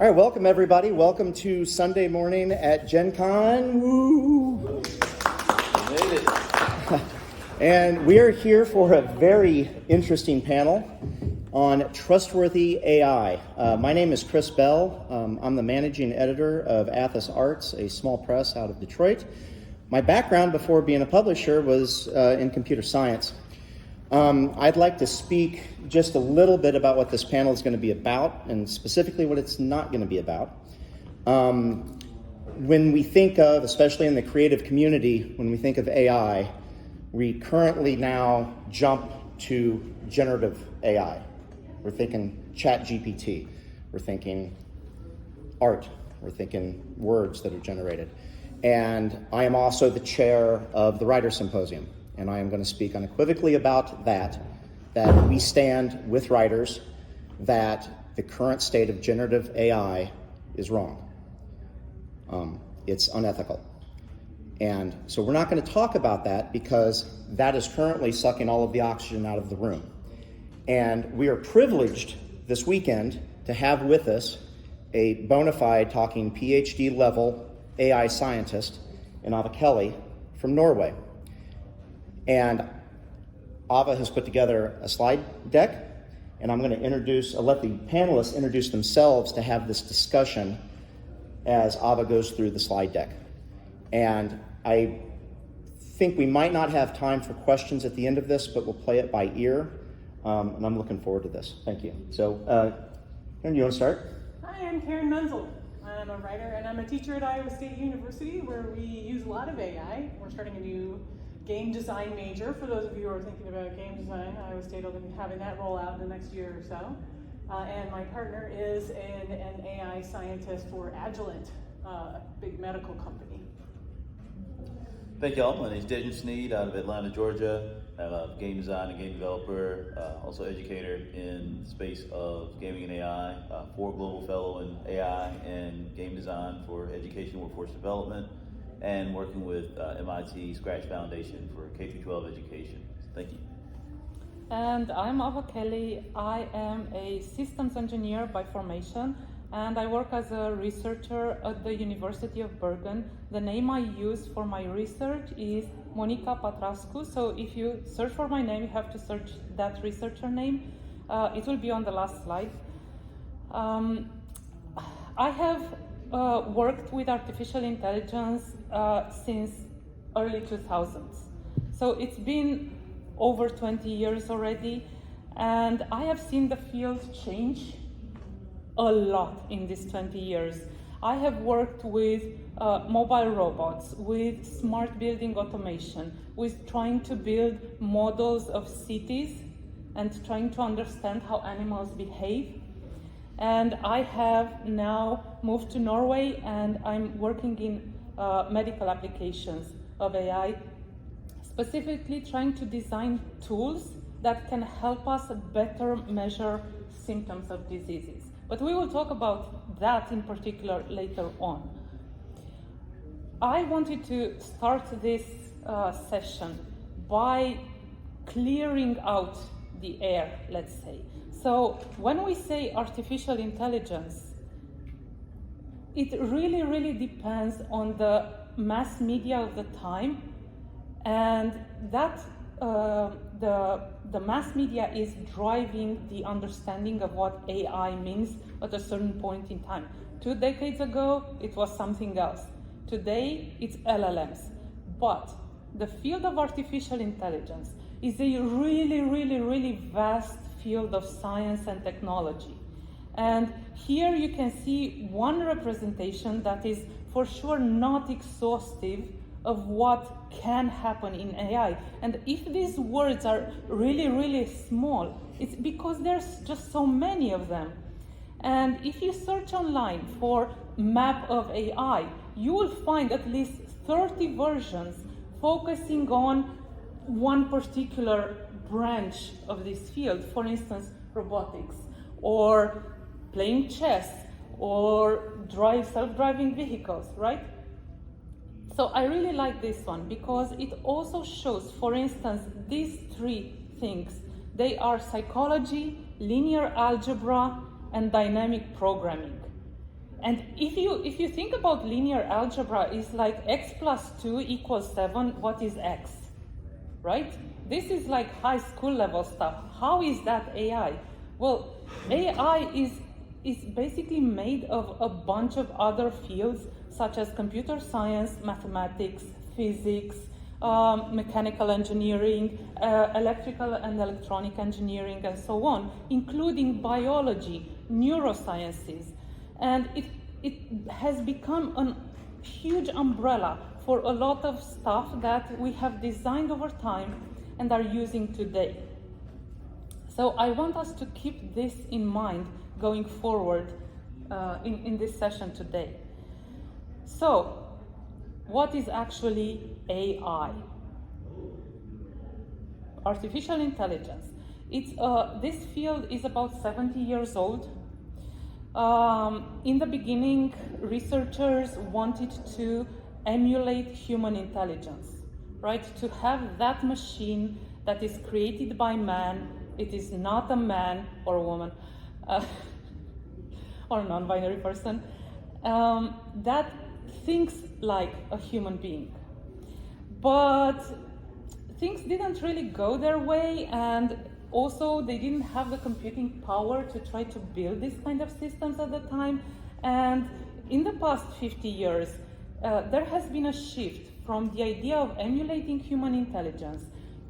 All right, welcome everybody. Welcome to Sunday morning at Gen Con. Woo! Made it. And we are here for a very interesting panel on Trustworthy AI. My name is Chris Bell. I'm the managing editor of Athos Arts, a small press out of Detroit. My background before being a publisher was in computer science. I'd like to speak just a little bit about what this panel is going to be about, and specifically what it's not going to be about. When we think of, especially in the creative community, when we think of AI, we currently now jump to generative AI. We're thinking ChatGPT. We're thinking art. We're thinking words that are generated. And I am also the chair of the Writers' Symposium. And I am going to speak unequivocally about that we stand with writers, that the current state of generative AI is wrong. It's unethical. And so we're not going to talk about that because that is currently sucking all of the oxygen out of the room. And we are privileged this weekend to have with us a bona fide talking PhD level AI scientist in Ava Kelly from Norway. And Ava has put together a slide deck, and I'm going to I'll let the panelists introduce themselves to have this discussion as Ava goes through the slide deck. And I think we might not have time for questions at the end of this, but we'll play it by ear, and I'm looking forward to this. Thank you. So, Karen, you want to start? Hi, I'm Karen Menzel. I'm a writer, and I'm a teacher at Iowa State University, where we use a lot of AI. We're starting a new game design major. For those of you who are thinking about game design, Iowa State will be having that roll out in the next year or so. And my partner is an AI scientist for Agilent, a big medical company. Thank y'all. My name is Dejan Sneed out of Atlanta, Georgia. I'm a game design and game developer, also educator in the space of gaming and AI, 4 global fellow in AI and game design for education workforce development, and working with MIT Scratch Foundation for K-12 education. Thank you. And I'm Ava Kelly. I am a systems engineer by formation, and I work as a researcher at the University of Bergen. The name I use for my research is Monica Patrascu. So if you search for my name, you have to search that researcher name. It will be on the last slide. I have worked with artificial intelligence since early 2000s. So it's been over 20 years already, and I have seen the field change a lot in these 20 years. I have worked with mobile robots, with smart building automation, with trying to build models of cities and trying to understand how animals behave. And I have now moved to Norway, and I'm working in medical applications of AI, specifically trying to design tools that can help us better measure symptoms of diseases. But we will talk about that in particular later on. I wanted to start this session by clearing out the air, let's say. So when we say artificial intelligence, it really depends on the mass media of the time, and that the mass media is driving the understanding of what AI means at a certain point in time. 2 decades ago, it was something else. Today, it's LLMs. But the field of artificial intelligence is a really vast field of science and technology. And here you can see one representation that is for sure not exhaustive of what can happen in AI. And if these words are really small, it's because there's just so many of them. And if you search online for map of AI, you will find at least 30 versions focusing on one particular branch of this field. For instance, robotics, or playing chess, or self-driving vehicles, right? So I really like this one because it also shows, for instance, these 3 things. They are psychology, linear algebra, and dynamic programming. And if you think about linear algebra, it's like x plus 2 equals 7, what is x? Right? This is like high school level stuff. How is that AI? Well, AI is basically made of a bunch of other fields such as computer science, mathematics, physics, mechanical engineering, electrical and electronic engineering, and so on, including biology, neurosciences. And it has become a huge umbrella for a lot of stuff that we have designed over time and are using today. So I want us to keep this in mind going forward in this session today. So, what is actually AI? Artificial intelligence. This field is about 70 years old. In the beginning, researchers wanted to emulate human intelligence, right? To have that machine that is created by man, it is not a man or a woman, or a non-binary person, that thinks like a human being. But things didn't really go their way, and also they didn't have the computing power to try to build these kind of systems at the time. And in the past 50 years, there has been a shift from the idea of emulating human intelligence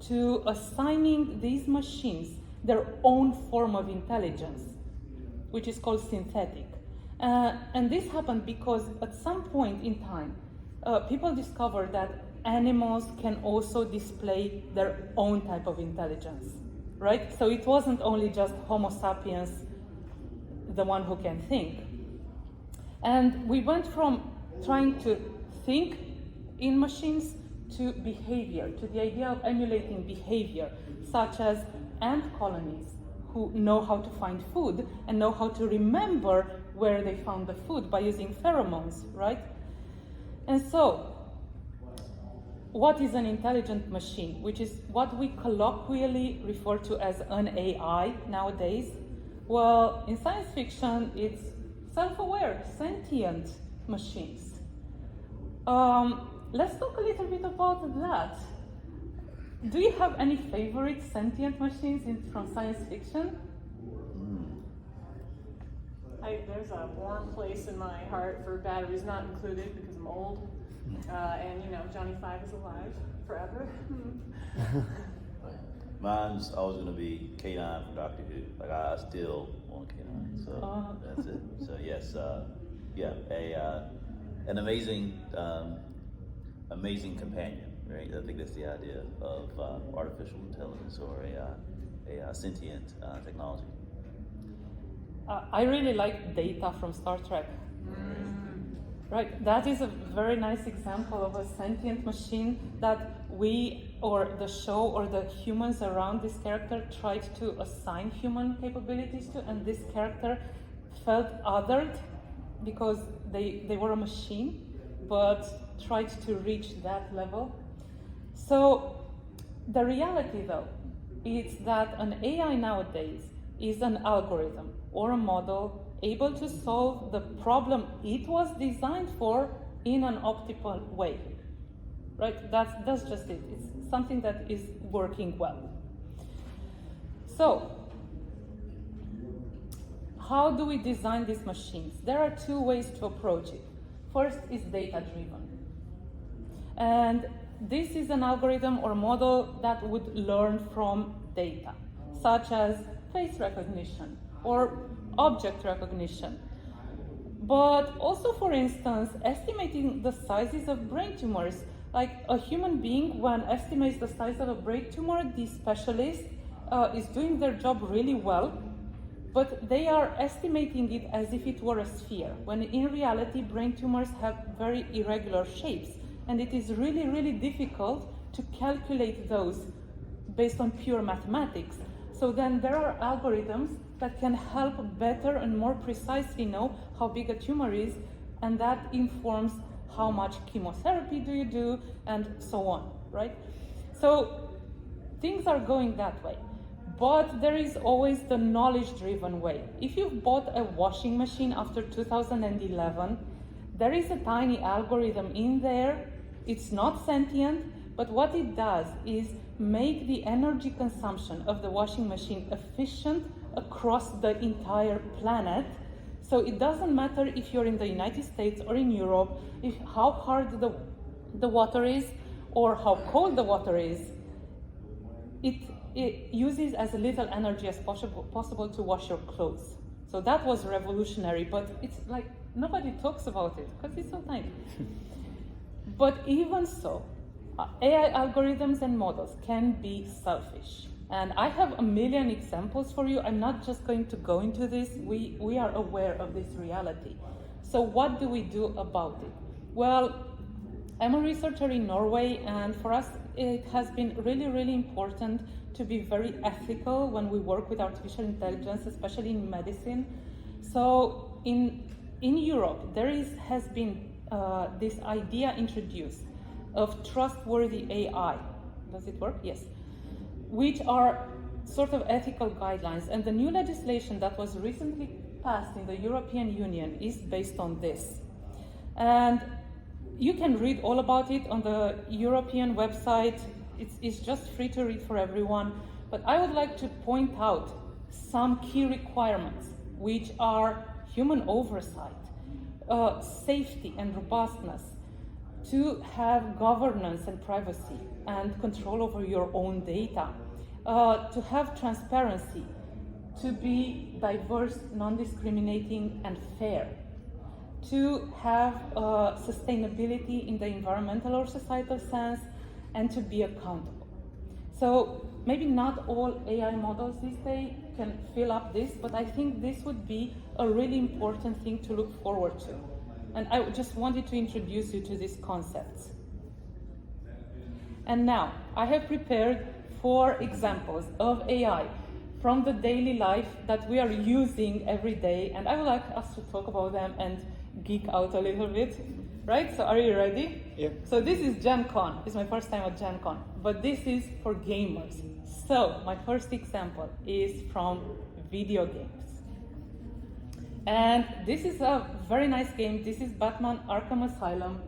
to assigning these machines their own form of intelligence, which is called synthetic. And this happened because at some point in time, people discovered that animals can also display their own type of intelligence, right? So it wasn't only just Homo sapiens, the one who can think. And we went from trying to think in machines to behavior, to the idea of emulating behavior, such as ant colonies who know how to find food and know how to remember where they found the food by using pheromones, right? And so, what is an intelligent machine, which is what we colloquially refer to as an AI nowadays? Well, in science fiction, it's self-aware, sentient machines. Let's talk a little bit about that. Do you have any favorite sentient machines from science fiction? There's a warm place in my heart for Batteries Not Included because I'm old. And Johnny Five is alive forever. Mine's always going to be K9 from Doctor Who. Like, I still want K9, so that's it. So yes, an amazing companion, right? I think that's the idea of artificial intelligence or a sentient technology. I really like Data from Star Trek. Right, that is a very nice example of a sentient machine that we, or the show, or the humans around this character tried to assign human capabilities to, and this character felt othered because they were a machine, but tried to reach that level. So the reality, though, is that an AI nowadays is an algorithm or a model able to solve the problem it was designed for in an optimal way. Right? That's just it. It's something that is working well. So, how do we design these machines? There are two ways to approach it. First is data-driven. And this is an algorithm or model that would learn from data, such as face recognition or object recognition. But also, for instance, estimating the sizes of brain tumors. Like a human being, when estimates the size of a brain tumor, the specialist is doing their job really well, but they are estimating it as if it were a sphere, when in reality, brain tumors have very irregular shapes, and it is really, really difficult to calculate those based on pure mathematics. So then there are algorithms that can help better and more precisely know how big a tumor is, and that informs how much chemotherapy do you do, and so on, right? So things are going that way. but there is always the knowledge-driven way. If you've bought a washing machine after 2011, there is a tiny algorithm in there. It's not sentient, but what it does is make the energy consumption of the washing machine efficient across the entire planet. So it doesn't matter if you're in the United States or in Europe, how hard the water is or how cold the water is, it uses as little energy as possible to wash your clothes. So that was revolutionary, but it's like nobody talks about it because it's so tiny. But even so, AI algorithms and models can be selfish. And I have a million examples for you. I'm not just going to go into this. We are aware of this reality. So what do we do about it? Well, I'm a researcher in Norway, and for us, it has been really, really important to be very ethical when we work with artificial intelligence, especially in medicine. So in Europe, has been this idea introduced of trustworthy AI. Does it work? Yes. Which are sort of ethical guidelines. And the new legislation that was recently passed in the European Union is based on this. And you can read all about it on the European website. It's just free to read for everyone. But I would like to point out some key requirements, which are human oversight, safety and robustness, to have governance and privacy and control over your own data, to have transparency, to be diverse, non-discriminating, and fair, to have sustainability in the environmental or societal sense, and to be accountable. So maybe not all AI models these days can fill up this, but I think this would be a really important thing to look forward to. And I just wanted to introduce you to these concepts. And now, I have prepared 4 examples of AI from the daily life that we are using every day, and I would like us to talk about them and geek out a little bit, right? So are you ready? Yeah. So this is Gen Con. It's my first time at Gen Con, but this is for gamers. So my first example is from video games. And this is a very nice game. This is Batman Arkham Asylum.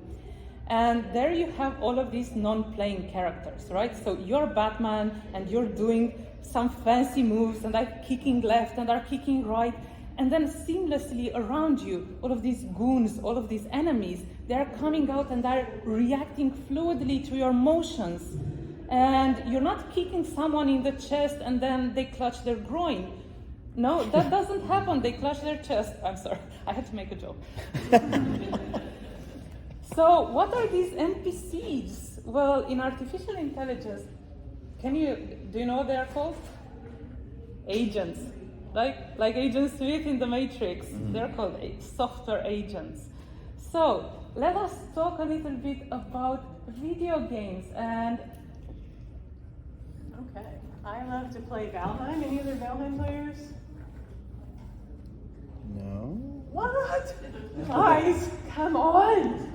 And there you have all of these non-playing characters, right? So you're Batman and you're doing some fancy moves and are kicking left and are kicking right. And then seamlessly around you, all of these goons, all of these enemies, they're coming out and they're reacting fluidly to your motions. And you're not kicking someone in the chest and then they clutch their groin. No, that doesn't happen. They clutch their chest. I'm sorry, I had to make a joke. So what are these NPCs? Well, in artificial intelligence, do you know what they are called? Agents. Like Agent Smith in the Matrix. Mm-hmm. They're called software agents. So let us talk a little bit about video games. And okay, I love to play Valheim. Any other Valheim players? No. What? Guys, come on!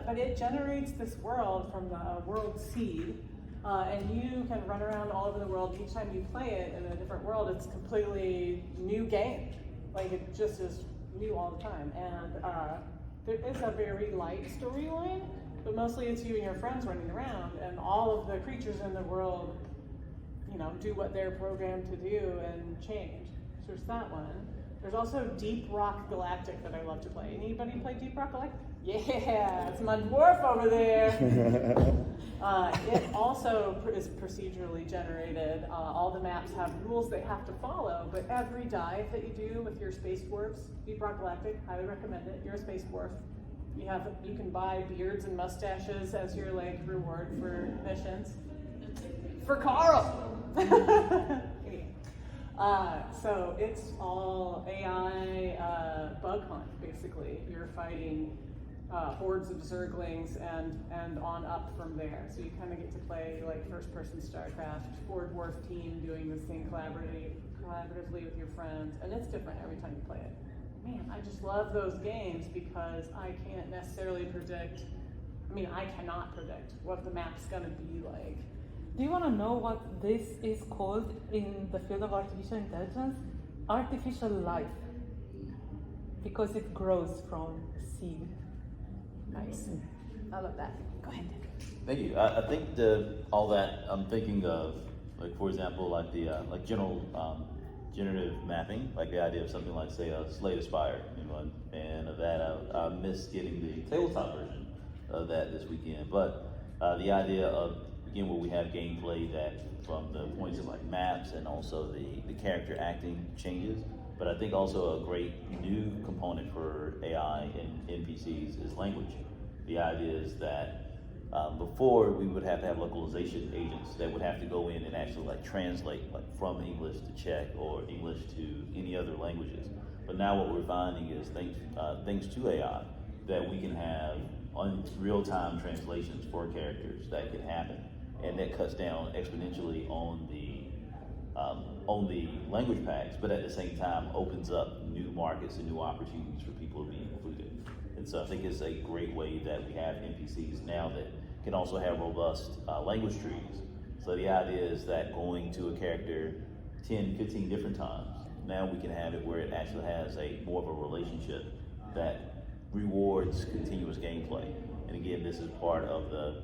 But it generates this world from the world seed, and you can run around all over the world. Each time you play it in a different world, it's a completely new game. Like, it just is new all the time. And there is a very light storyline, but mostly it's you and your friends running around, and all of the creatures in the world, do what they're programmed to do and change. So there's that one. There's also Deep Rock Galactic that I love to play. Anybody play Deep Rock Galactic? Yeah, it's my dwarf over there. It also is procedurally generated. All the maps have rules they have to follow, but every dive that you do with your space dwarfs, Deep Rock Galactic, highly recommend it. You're a space dwarf. You can buy beards and mustaches as your reward for missions. For Carl. So it's all AI bug hunt, basically. You're fighting hordes of zerglings and on up from there. So you kind of get to play like first-person StarCraft, 4-dwarf team doing this thing collaboratively with your friends, and it's different every time you play it. Man, I just love those games because I can't necessarily predict. I cannot predict what the map's going to be like. Do you want to know what this is called in the field of artificial intelligence? Artificial life, because it grows from seed. Nice. I love that. Go ahead. Thank you. I think all that I'm thinking of, like for example, like the like general generative mapping, like the idea of something like say a Slay the Spire, and of that I missed getting the tabletop version of that this weekend. But the idea of again where we have gameplay that from the points of like maps and also the character acting changes. But I think also a great new component for AI and NPCs is language. The idea is that before we would have to have localization agents that would have to go in and actually like translate like from English to Czech or English to any other languages. But now what we're finding is thanks to AI that we can have on real-time translations for characters that can happen, and that cuts down exponentially on the language packs, but at the same time opens up new markets and new opportunities for people to be included. And so I think it's a great way that we have NPCs now that can also have robust language trees. So the idea is that going to a character 10, 15 different times, now we can have it where it actually has more of a relationship that rewards continuous gameplay. And again, this is part of the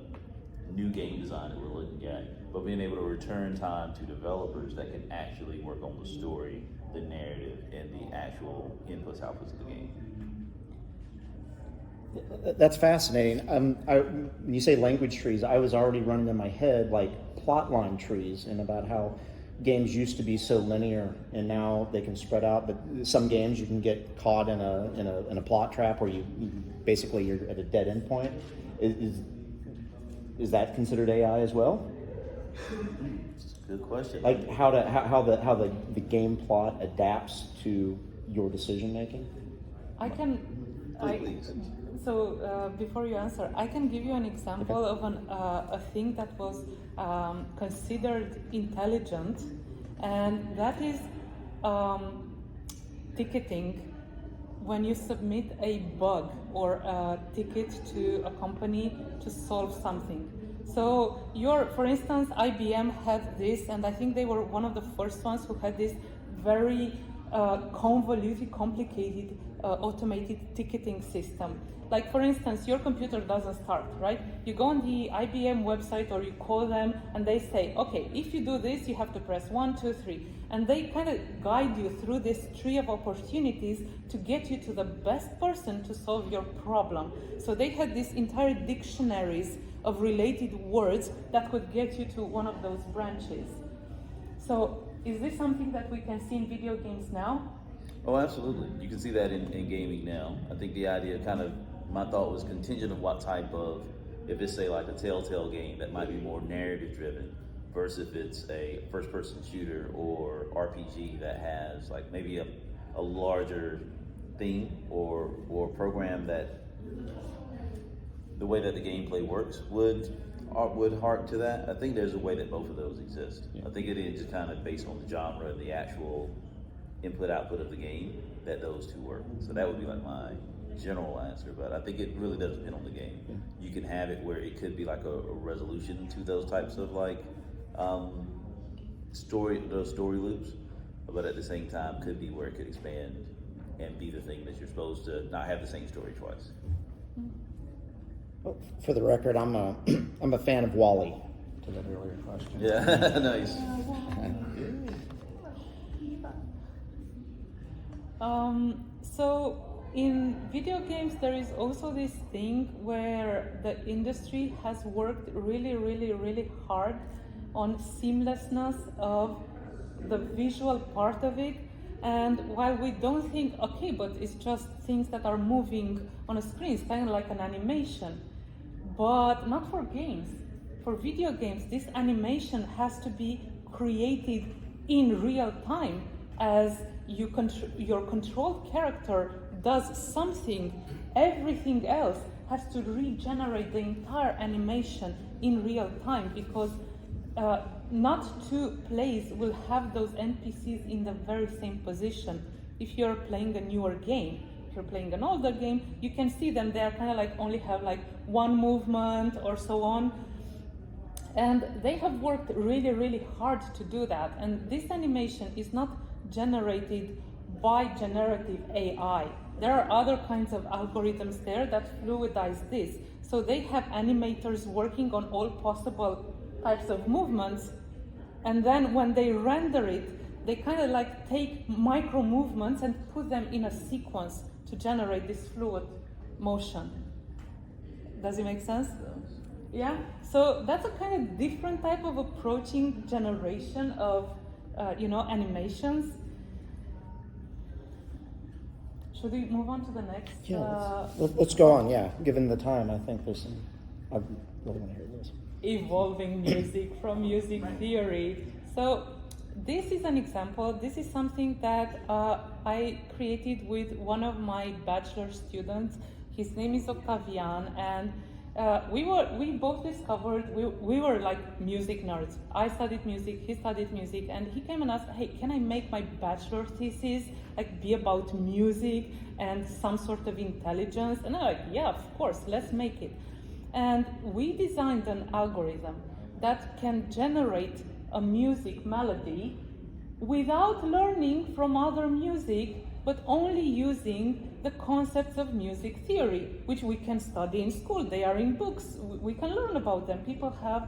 new game design that we're looking at, but being able to return time to developers that can actually work on the story, the narrative, and the actual inputs, outputs of the game. That's fascinating. When you say language trees, I was already running in my head like plot line trees, and about how games used to be so linear and now they can spread out. But some games you can get caught in a plot trap where you basically you're at a dead end point. Is that considered AI as well? Good question. Like how the game plot adapts to your decision making? Please. So before you answer, I can give you an example of a thing that was considered intelligent, and that is ticketing. When you submit a bug or a ticket to a company to solve something. So for instance, IBM had this, and I think they were one of the first ones who had this very convoluted, complicated, automated ticketing system. Like for instance, your computer doesn't start, right? You go on the IBM website or you call them and they say, okay, if you do this, you have to press 1, 2, 3. And they kind of guide you through this tree of opportunities to get you to the best person to solve your problem. So they had these entire dictionaries of related words that could get you to one of those branches. So is this something that we can see in video games now? Oh, absolutely. You can see that in gaming now. I think the idea my thought was contingent of what type of, if it's say like a Telltale game that might be more narrative driven versus if it's a first person shooter or RPG that has like maybe a larger theme or program that the way that the gameplay works would hark to that. I think there's a way that both of those exist. Yeah. I think it is just kind of based on the genre and the actual input output of the game that those two work. So that would be like my general answer, but I think it really does depend on the game. Yeah. You can have it where it could be like a resolution to those types of like story loops, but at the same time could be where it could expand and be the thing that you're supposed to not have the same story twice. Well, for the record, I'm a fan of WALL-E. To that earlier question. Yeah, nice. So in video games, there is also this thing where the industry has worked really, really, really hard on seamlessness of the visual part of it. And while we don't think, okay, but it's just things that are moving on a screen, it's kind of like an animation, but not for games. For video games, this animation has to be created in real time as your controlled character does something. Everything else has to regenerate the entire animation in real time, because not two plays will have those NPCs in the very same position. If you're playing a newer game, if you're playing an older game, you can see them. They are kind of like only have like one movement or so on. And they have worked really, really hard to do that. And this animation is not generated by generative AI. There are other kinds of algorithms there that fluidize this. So they have animators working on all possible types of movements. And then when they render it, they kind of like take micro movements and put them in a sequence to generate this fluid motion. Does it make sense? Yeah? So that's a kind of different type of approaching generation of, animations. Should we move on to the next? Yeah, let's go on. Yeah, given the time, I think there's some. I really want to hear this. Evolving music from music theory. So this is an example. This is something that I created with one of my bachelor students. His name is Octavian, and we both discovered we were like music nerds. I studied music, he studied music, and he came and asked, "Hey, can I make my bachelor thesis like be about music and some sort of intelligence?" And I'm like, "Yeah, of course, let's make it." And we designed an algorithm that can generate a music melody without learning from other music, but only using the concepts of music theory, which we can study in school. They are in books. We can learn about them. People have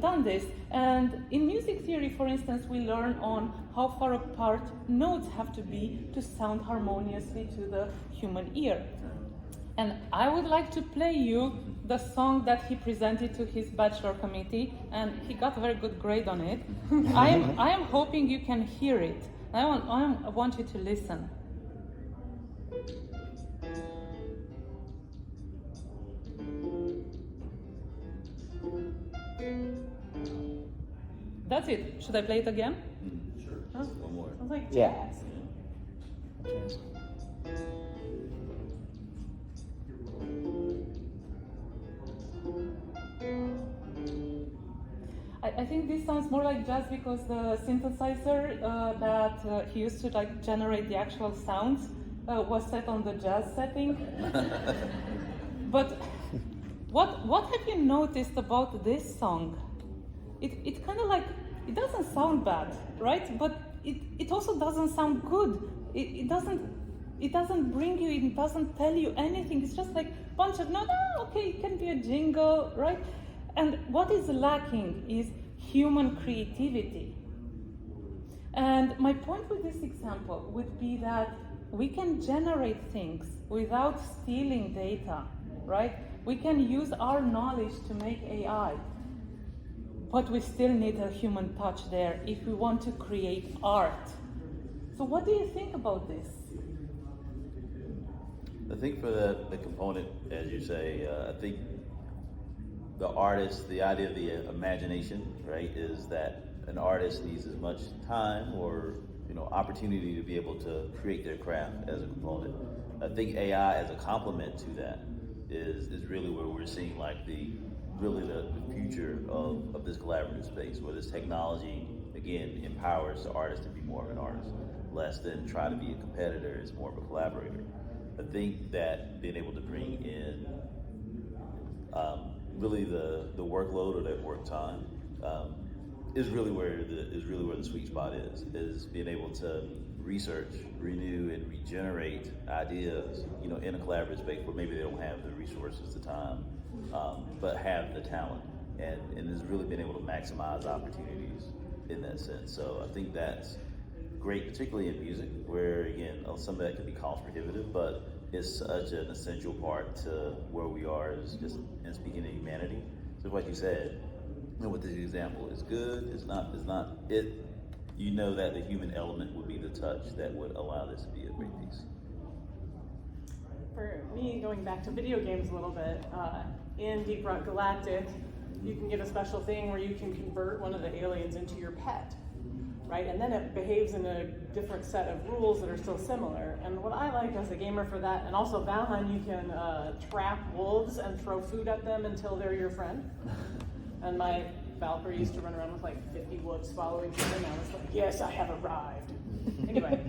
done this. And in music theory, for instance, we learn on how far apart notes have to be to sound harmoniously to the human ear. And I would like to play you the song that he presented to his bachelor committee, and he got a very good grade on it. I am hoping you can hear it. I want you to listen. That's it. Should I play it again? Sure. Huh? One more. Sounds like Yeah. jazz. I think this sounds more like jazz because the synthesizer that he used to like generate the actual sounds was set on the jazz setting. But what have you noticed about this song? It kind of like, it doesn't sound bad, right? But it also doesn't sound good. It doesn't bring you, it doesn't tell you anything. It's just like a bunch of notes. Okay, it can be a jingle, right? And what is lacking is human creativity. And my point with this example would be that we can generate things without stealing data, right? We can use our knowledge to make AI, but we still need a human touch there if we want to create art. So what do you think about this? I think for the component, as you say, I think the artist, the idea of the imagination, right, is that an artist needs as much time or opportunity to be able to create their craft as a component. I think AI as a complement to that is really where we're seeing like the future of this collaborative space, where this technology again empowers the artist to be more of an artist, less than try to be a competitor. It's more of a collaborator. I think that being able to bring in really the workload or that work time is really where the sweet spot is being able to research, renew, and regenerate ideas, in a collaborative space where maybe they don't have the resources, the time, but have the talent, and has really been able to maximize opportunities in that sense. So I think that's great, particularly in music, where again, some of that can be cost prohibitive, but it's such an essential part to where we are as just in speaking of humanity. So what you said, with this example, is good, it's not it. That the human element would be the touch that would allow this to be a great piece. For me, going back to video games a little bit, in Deep Rock Galactic, you can get a special thing where you can convert one of the aliens into your pet, right? And then it behaves in a different set of rules that are still similar. And what I like as a gamer for that, and also Valheim, you can trap wolves and throw food at them until they're your friend. And my Valkyrie used to run around with like 50 wolves following him, and I was like, yes, I have arrived. Anyway,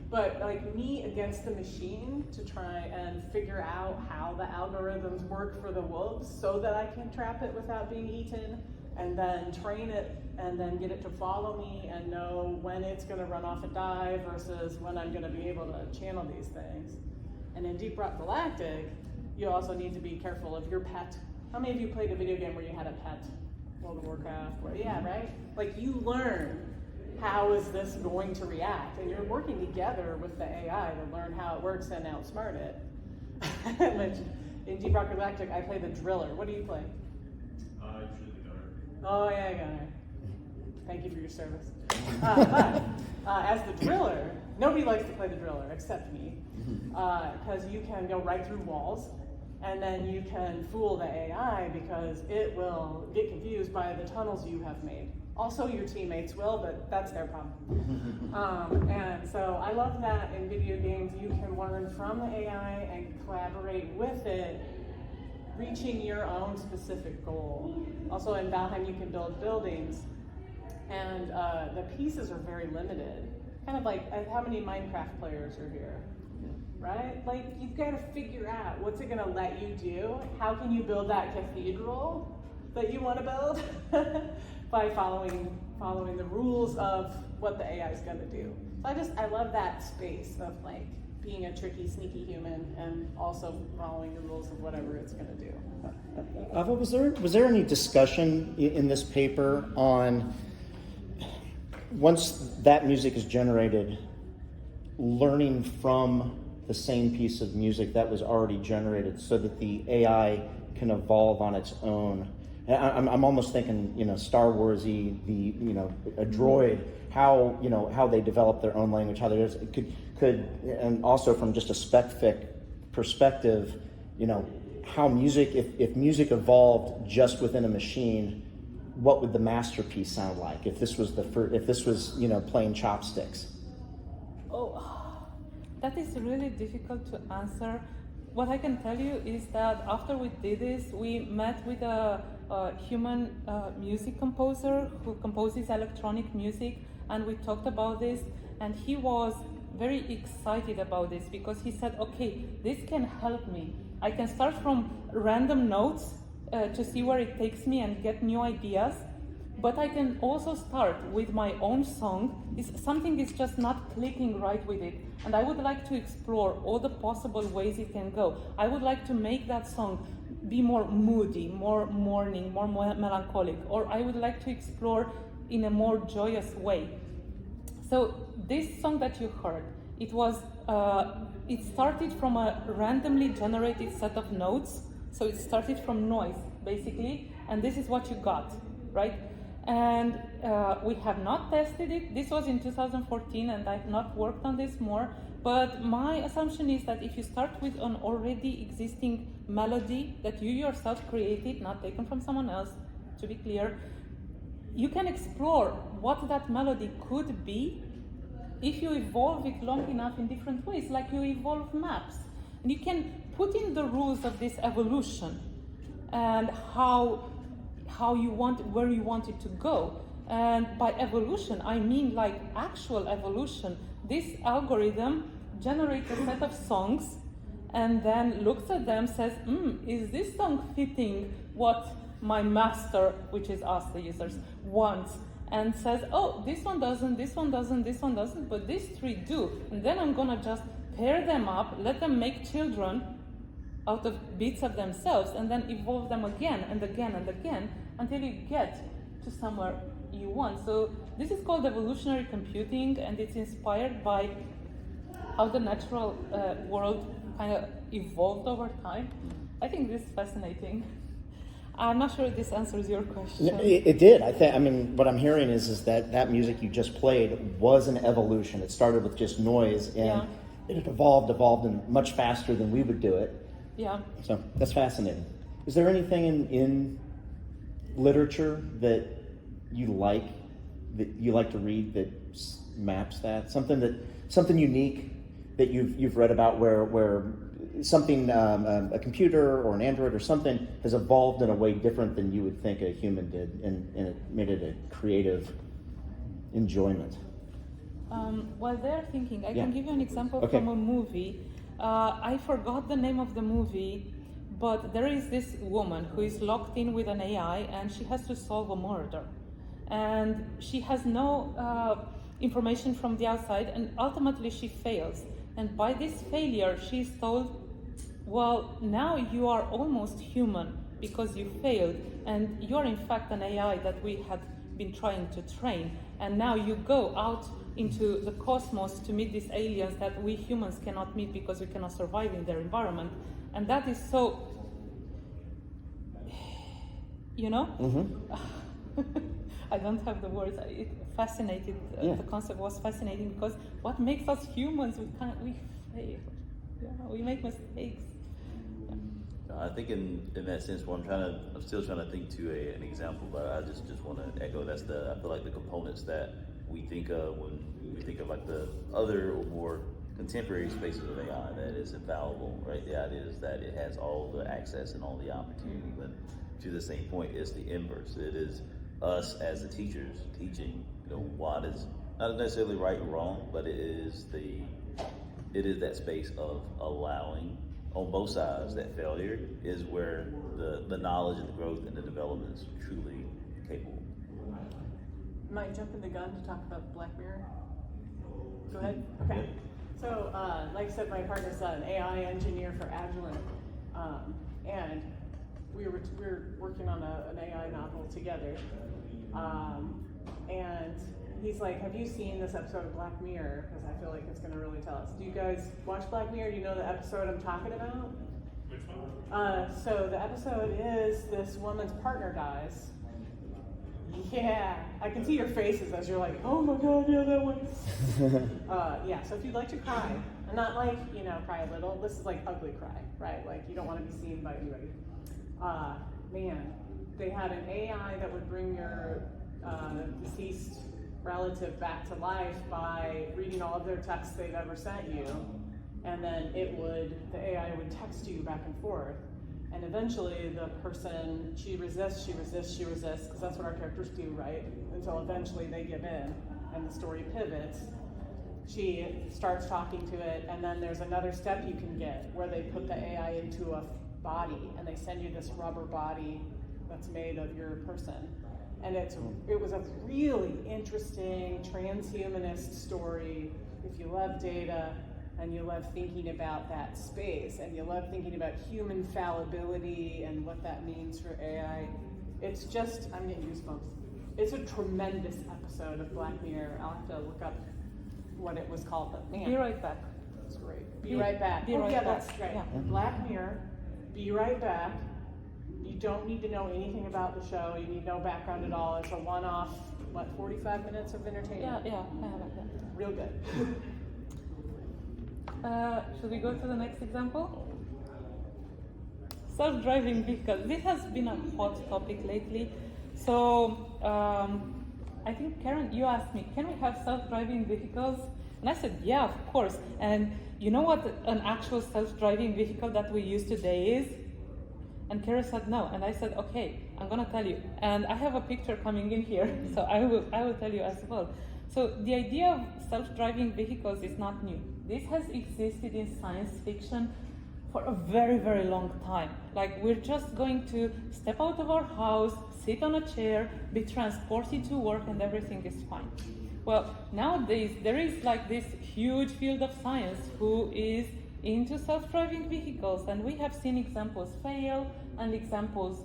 but like me against the machine to try and figure out how the algorithms work for the wolves so that I can trap it without being eaten, and then train it and then get it to follow me and know when it's going to run off and die versus when I'm going to be able to channel these things. And in Deep Rock Galactic, you also need to be careful of your pet. How many of you played a video game where you had a pet? World of Warcraft, where, yeah, right? Like, you learn how is this going to react, and you're working together with the AI to learn how it works and outsmart it. Which, in Deep Rock Galactic, I play the driller. What do you play? Usually the gunner. Oh, yeah, gunner. Thank you for your service. But as the driller, nobody likes to play the driller except me, because you can go right through walls, and then you can fool the AI because it will get confused by the tunnels you have made. Also, your teammates will, but that's their problem. And so I love that in video games you can learn from the AI and collaborate with it, reaching your own specific goal. Also in Valheim you can build buildings, and the pieces are very limited. Kind of like how many Minecraft players are here? Right? Like, you've got to figure out what's it going to let you do. How can you build that cathedral that you want to build? By following the rules of what the AI is going to do. So I love that space of like being a tricky, sneaky human and also following the rules of whatever it's going to do. Ava, was there any discussion in this paper on, once that music is generated, learning from the same piece of music that was already generated so that the AI can evolve on its own? I'm almost thinking, Star Warsy, a droid, how they develop their own language, how they could, and also from just a spec-fic perspective, how music, if music evolved just within a machine, what would the masterpiece sound like if this was playing chopsticks? Oh, that is really difficult to answer. What I can tell you is that after we did this, we met with a human music composer who composes electronic music, and we talked about this, and he was very excited about this because he said, okay, this can help me. I can start from random notes to see where it takes me and get new ideas, but I can also start with my own song. Something is just not clicking right with it, and I would like to explore all the possible ways it can go. I would like to make that song be more moody, more mourning, more melancholic, or I would like to explore in a more joyous way. So this song that you heard, it started from a randomly generated set of notes. So it started from noise, basically, and this is what you got, right? And we have not tested it. This was in 2014, and I've not worked on this more. But my assumption is that if you start with an already existing melody that you yourself created, not taken from someone else, to be clear, you can explore what that melody could be if you evolve it long enough in different ways, like you evolve maps. And you can put in the rules of this evolution and where you want it to go. And by evolution, I mean like actual evolution. This algorithm generates a set of songs and then looks at them, says, is this song fitting what my master, which is us, the users, wants? And says, oh, this one doesn't, this one doesn't, this one doesn't, but these three do. And then I'm gonna just pair them up, let them make children out of bits of themselves, and then evolve them again and again and again until you get to somewhere you want. So this is called evolutionary computing, and it's inspired by how the natural world kind of evolved over time. I think this is fascinating. I'm not sure if this answers your question. It did. I mean, what I'm hearing is that music you just played was an evolution. It started with just noise, and it evolved and much faster than we would do it. Yeah. So that's fascinating. Is there anything in literature that you like to read that maps that? Something unique that you've read about where something a computer or an android or something has evolved in a way different than you would think a human did, and it made it a creative enjoyment. While they're thinking, I can give you an example from a movie. I forgot the name of the movie, But there is this woman who is locked in with an AI and she has to solve a murder. And she has no information from the outside, and ultimately she fails. And by this failure, she is told, well, now you are almost human because you failed, and you're in fact an AI that we had been trying to train. And now you go out into the cosmos to meet these aliens that we humans cannot meet because we cannot survive in their environment. And that is so, you know? I don't have the words. It fascinated. The concept was fascinating because what makes us humans? We fail. Yeah, we make mistakes. I think in that sense, I'm still trying to think to an example, but I just want to echo I feel like the components that we think of when we think of like the other or more contemporary spaces of AI that is infallible, right? The idea is that it has all the access and all the opportunity, but to the same point, it's the inverse. It is us as the teachers teaching, what is not necessarily right or wrong, but it is that space of allowing on both sides that failure is where the knowledge and the growth and the development is truly capable. Might jump in the gun to talk about Black Mirror. Go ahead. Okay. So, like I said, my partner's an AI engineer for Agilent, and we were working on an AI novel together. And he's like, have you seen this episode of Black Mirror? Because I feel like it's going to really tell us. Do you guys watch Black Mirror? Do you know the episode I'm talking about? Which one? So the episode is this woman's partner dies. Yeah, I can see your faces as you're like, oh my God, yeah, that one. Yeah, so if you'd like to cry, and not like, cry a little, this is like ugly cry, right? Like you don't want to be seen by anybody. Man, they had an AI that would bring your deceased relative back to life by reading all of their texts they've ever sent you, and then the AI would text you back and forth, and eventually the person, she resists, because that's what our characters do, right? Until eventually they give in, and the story pivots. She starts talking to it, and then there's another step you can get where they put the AI into a body, and they send you this rubber body that's made of your person. And it was a really interesting transhumanist story. If you love data and you love thinking about that space and you love thinking about human fallibility and what that means for AI, it's just, I'm getting goosebumps. It's a tremendous episode of Black Mirror. I'll have to look up what it was called, but man. Be right back. That's great. Be right back. Be right back. That's right. Yeah. Black Mirror, Be Right Back. You don't need to know anything about the show. You need no background at all. It's a one-off, 45 minutes of entertainment? Yeah, I have it. Real good. Should we go to the next example? Self-driving vehicles. This has been a hot topic lately. So, I think, Karen, you asked me, can we have self-driving vehicles? And I said, yeah, of course. And you know what an actual self-driving vehicle that we use today is? And Kara said no, and I said, okay, I'm gonna tell you. And I have a picture coming in here, so I will tell you as well. So the idea of self-driving vehicles is not new. This has existed in science fiction for a very, very long time. Like, we're just going to step out of our house, sit on a chair, be transported to work, and everything is fine. Well, nowadays, there is like this huge field of science who is into self-driving vehicles, and we have seen examples fail and examples,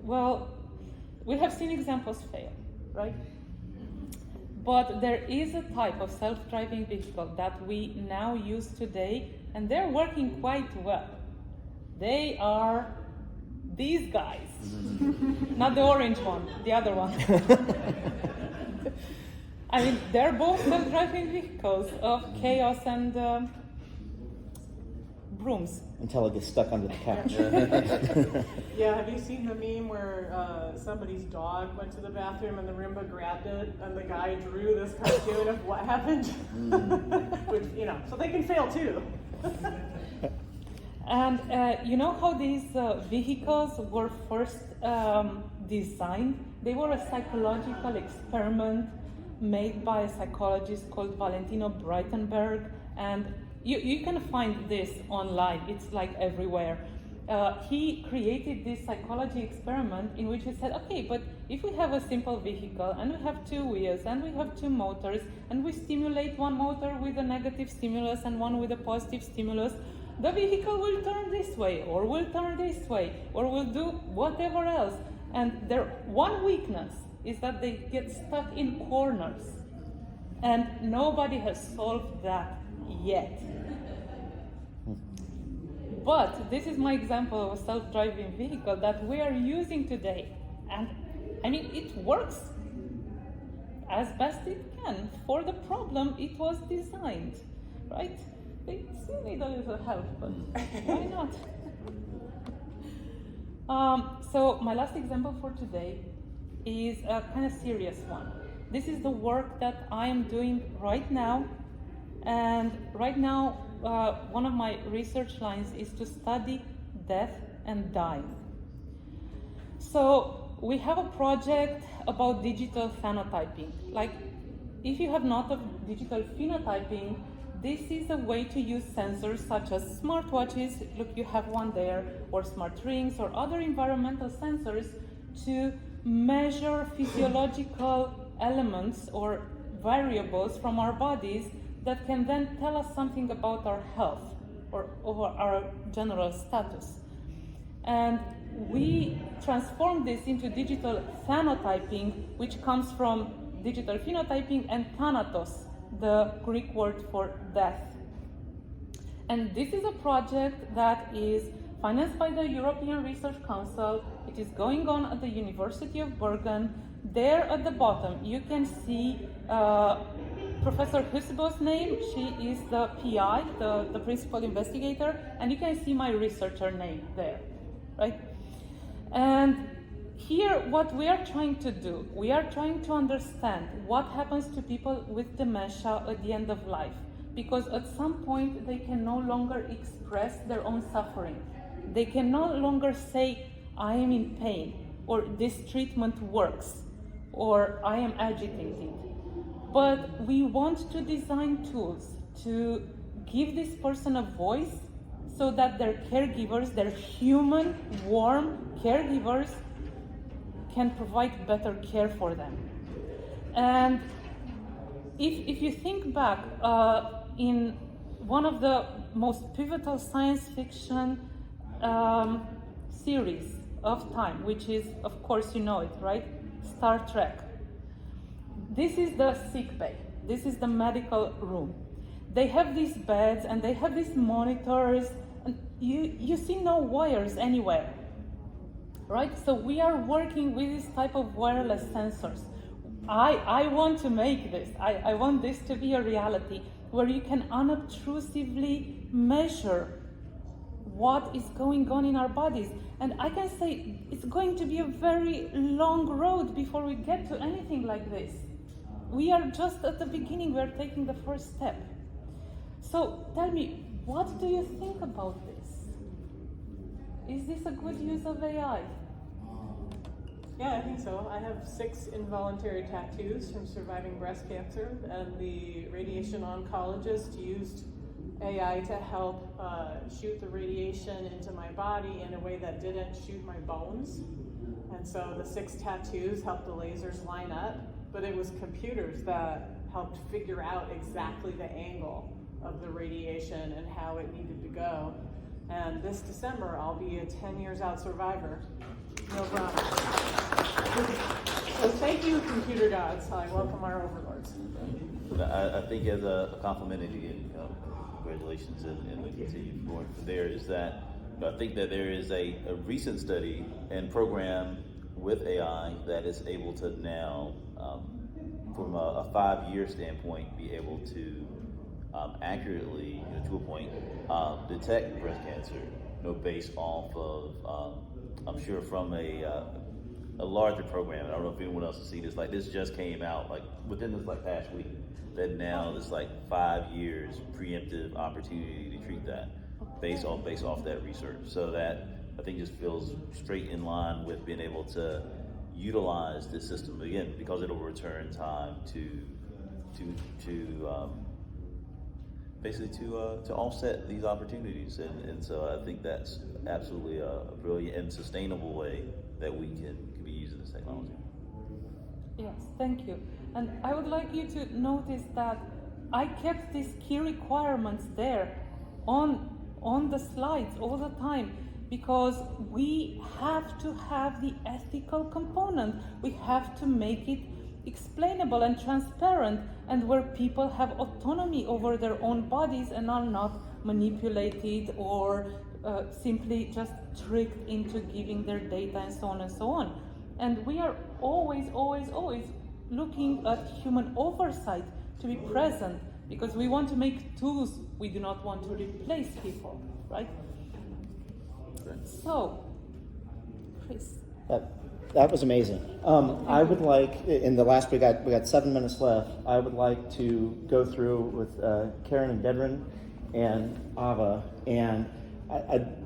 well, we have seen examples fail, right? But there is a type of self-driving vehicle that we now use today, and they're working quite well. They are these guys, not the orange one, the other one. I mean, they're both self-driving vehicles of chaos and brooms. Until it gets stuck under the couch. Yeah, have you seen the meme where somebody's dog went to the bathroom and the Roomba grabbed it and the guy drew this cartoon of what happened? Which, so they can fail too. And you know how these vehicles were first designed? They were a psychological experiment made by a psychologist called Valentino Breitenberg, and You can find this online, it's like everywhere. He created this psychology experiment in which he said, okay, but if we have a simple vehicle and we have two wheels and we have two motors and we stimulate one motor with a negative stimulus and one with a positive stimulus, the vehicle will turn this way or will turn this way or will do whatever else. And their one weakness is that they get stuck in corners. And nobody has solved that yet. But this is my example of a self-driving vehicle that we are using today. And I mean, it works as best it can for the problem it was designed, right? They still need a little help, but why not? So my last example for today is a kind of serious one. This is the work that I am doing right now. And right now, one of my research lines is to study death and dying. So we have a project about digital phenotyping. Like, if you have not of digital phenotyping, this is a way to use sensors such as smartwatches, look, you have one there, or smart rings, or other environmental sensors to measure physiological elements or variables from our bodies that can then tell us something about our health or our general status. And we transform this into digital phenotyping, which comes from digital phenotyping and thanatos, the Greek word for death. And this is a project that is financed by the European Research Council. It is going on at the University of Bergen. There at the bottom, you can see Professor Husebo's name. She is the PI, the principal investigator, and you can see my researcher name there, right? And here, what we are trying to do, we are trying to understand what happens to people with dementia at the end of life, because at some point they can no longer express their own suffering. They can no longer say, I am in pain, or this treatment works, or I am agitated. But we want to design tools to give this person a voice so that their caregivers, their human, warm caregivers, can provide better care for them. And if you think back, in one of the most pivotal science fiction series of time, which is, of course, you know it, right? Star Trek. This is the sick bay. This is the medical room. They have these beds and they have these monitors, and you see no wires anywhere, right? So we are working with this type of wireless sensors. I want to make this. I want this to be a reality where you can unobtrusively measure what is going on in our bodies. And I can say it's going to be a very long road before we get to anything like this. We are just at the beginning, we are taking the first step. So tell me, what do you think about this? Is this a good use of AI? Yeah, I think so. I have 6 involuntary tattoos from surviving breast cancer, and the radiation oncologist used AI to help shoot the radiation into my body in a way that didn't shoot my bones. And so the 6 tattoos helped the lasers line up, but it was computers that helped figure out exactly the angle of the radiation and how it needed to go. And this December, I'll be a 10 years out survivor. No problem. So thank you, computer gods. I welcome our overlords. I think as a compliment, and again, congratulations and we continue going from there, is that I think that there is a recent study and program with AI that is able to now, from a 5-year standpoint, be able to accurately, to a point, detect breast cancer, based off of, I'm sure from a larger program. I don't know if anyone else has seen this. Like, this just came out like within this past week. That now it's 5 years preemptive opportunity to treat that based off that research. So that I think just feels straight in line with being able to utilize this system again, because it'll return time to basically to offset these opportunities, and so I think that's absolutely a brilliant and sustainable way that we can be using this technology. Yes, thank you. And I would like you to notice that I kept these key requirements there on the slides all the time, because we have to have the ethical component. We have to make it explainable and transparent, and where people have autonomy over their own bodies and are not manipulated or simply just tricked into giving their data and so on and so on. And we are always looking at human oversight to be present, because we want to make tools, we do not want to replace people, right? So, Chris. That was amazing. I would like, in the last, we got 7 minutes left. I would like to go through with Karen and Dedrin and Ava, and I'd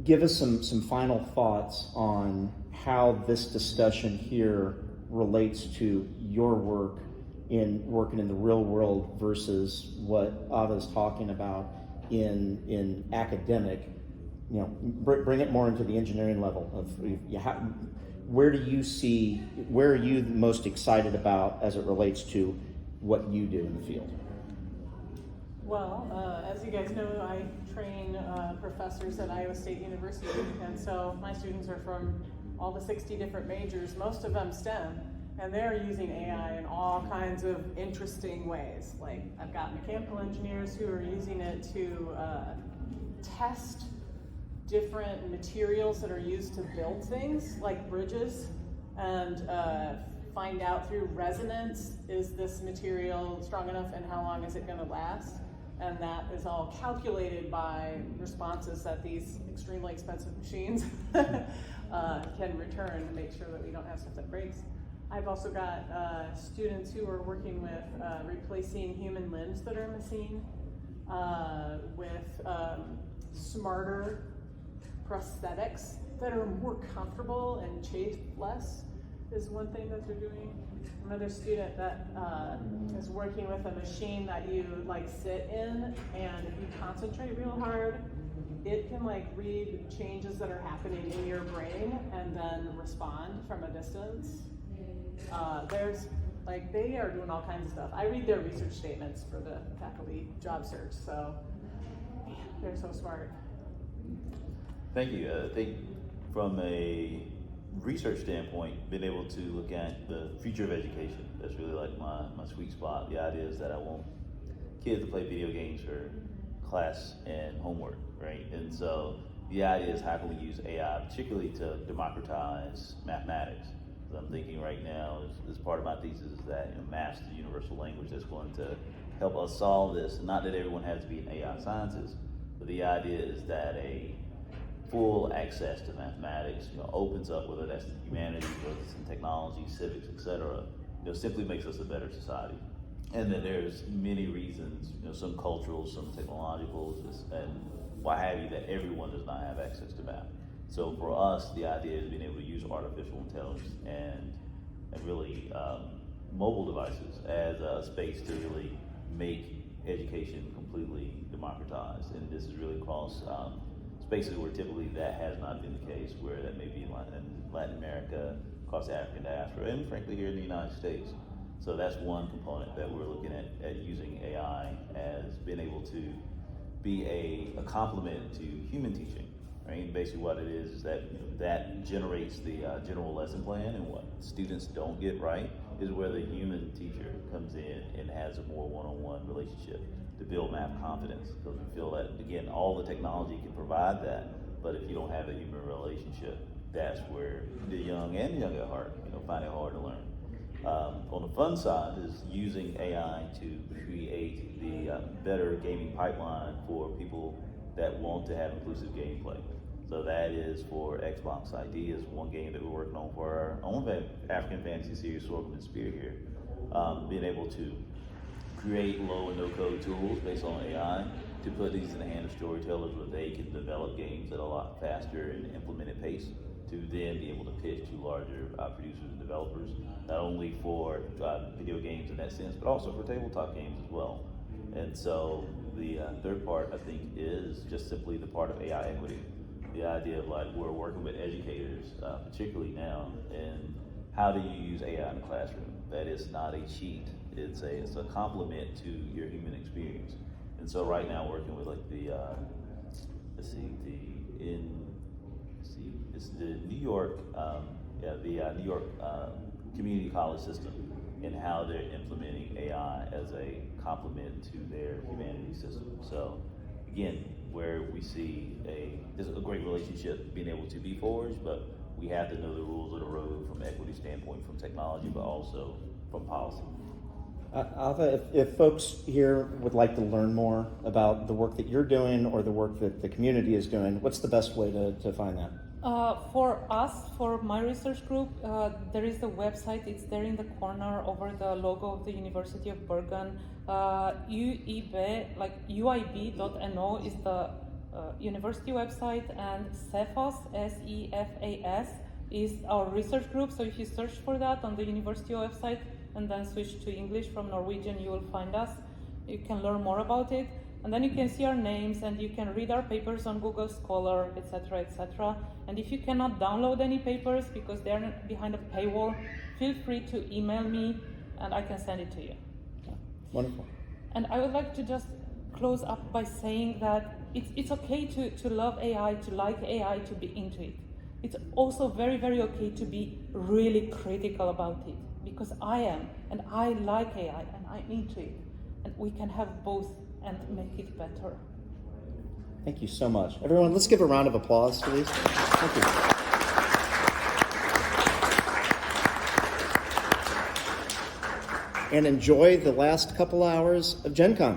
give us some final thoughts on how this discussion here relates to your work in working in the real world versus what Ava's talking about in academic. You know, bring it more into the engineering level of where are you most excited about as it relates to what you do in the field? Well, as you guys know, I train professors at Iowa State University, and so my students are from all the 60 different majors, most of them STEM, and they're using AI in all kinds of interesting ways. Like, I've got mechanical engineers who are using it to test different materials that are used to build things, like bridges, and find out through resonance, is this material strong enough and how long is it going to last? And that is all calculated by responses that these extremely expensive machines can return to make sure that we don't have stuff that breaks. I've also got students who are working with replacing human limbs that are missing with smarter prosthetics that are more comfortable and chafe less is one thing that they're doing. Another student that is working with a machine that you like sit in, and if you concentrate real hard, it can like read changes that are happening in your brain and then respond from a distance. There's like, they are doing all kinds of stuff. I read their research statements for the faculty job search, so man, they're so smart. Thank you. I think from a research standpoint, being able to look at the future of education, that's really like my sweet spot. The idea is that I want kids to play video games for class and homework, right? And so the idea is, how can we use AI, particularly to democratize mathematics? So I'm thinking right now, as part of my thesis, is that math's the universal language that's going to help us solve this. Not that everyone has to be an AI scientist, but the idea is that a full access to mathematics, opens up, whether that's the humanities, whether it's in technology, civics, etc., simply makes us a better society. And that there's many reasons, some cultural, some technological, and what have you, that everyone does not have access to math. So for us, the idea is being able to use artificial intelligence and really mobile devices as a space to really make education completely democratized. And this is really across spaces where typically that has not been the case, where that may be in Latin America, across the African diaspora, and frankly here in the United States. So that's one component that we're looking at using AI as being able to be a complement to human teaching, right? And basically what it is that that generates the general lesson plan, and what students don't get right is where the human teacher comes in and has a more one-on-one relationship to build math confidence, because we feel that, again, all the technology can provide that, but if you don't have a human relationship, that's where the young and young at heart, find it hard to learn. On the fun side is using AI to create the better gaming pipeline for people that want to have inclusive gameplay. So that is for Xbox Ideas, one game that we're working on for our own African fantasy series, Sorghum and Spear here. Being able to create low and no code tools based on AI to put these in the hand of storytellers, where they can develop games at a lot faster and implemented pace, to then be able to pitch to larger producers and developers, not only for video games in that sense, but also for tabletop games as well. And so the third part, I think, is just simply the part of AI equity. The idea of like we're working with educators, particularly now, and how do you use AI in the classroom? That is not a cheat. It's a complement to your human experience. And so right now, working with like the it's the New York, New York community college system, and how they're implementing AI as a complement to their humanities system. So again, where we see there's a great relationship being able to be forged, but we have to know the rules of the road from an equity standpoint, from technology, but also from policy. Alpha, if folks here would like to learn more about the work that you're doing or the work that the community is doing, what's the best way to find that? For us, for my research group, there is a website. It's there in the corner over the logo of the University of Bergen. UIB, like UIB.no is the university website, and Cephas, SEFAS, is our research group. So if you search for that on the university website and then switch to English from Norwegian, you will find us. You can learn more about it. And then you can see our names and you can read our papers on Google Scholar, etc., etc. And if you cannot download any papers because they're behind a paywall, feel free to email me and I can send it to you. Wonderful. And I would like to just close up by saying that it's okay to love AI, to like AI, to be into it. It's also very, very okay to be really critical about it, because I am, and I like AI, and I'm into it. And we can have both and make it better. Thank you so much. Everyone, let's give a round of applause to these. Thank you. And enjoy the last couple hours of Gen Con.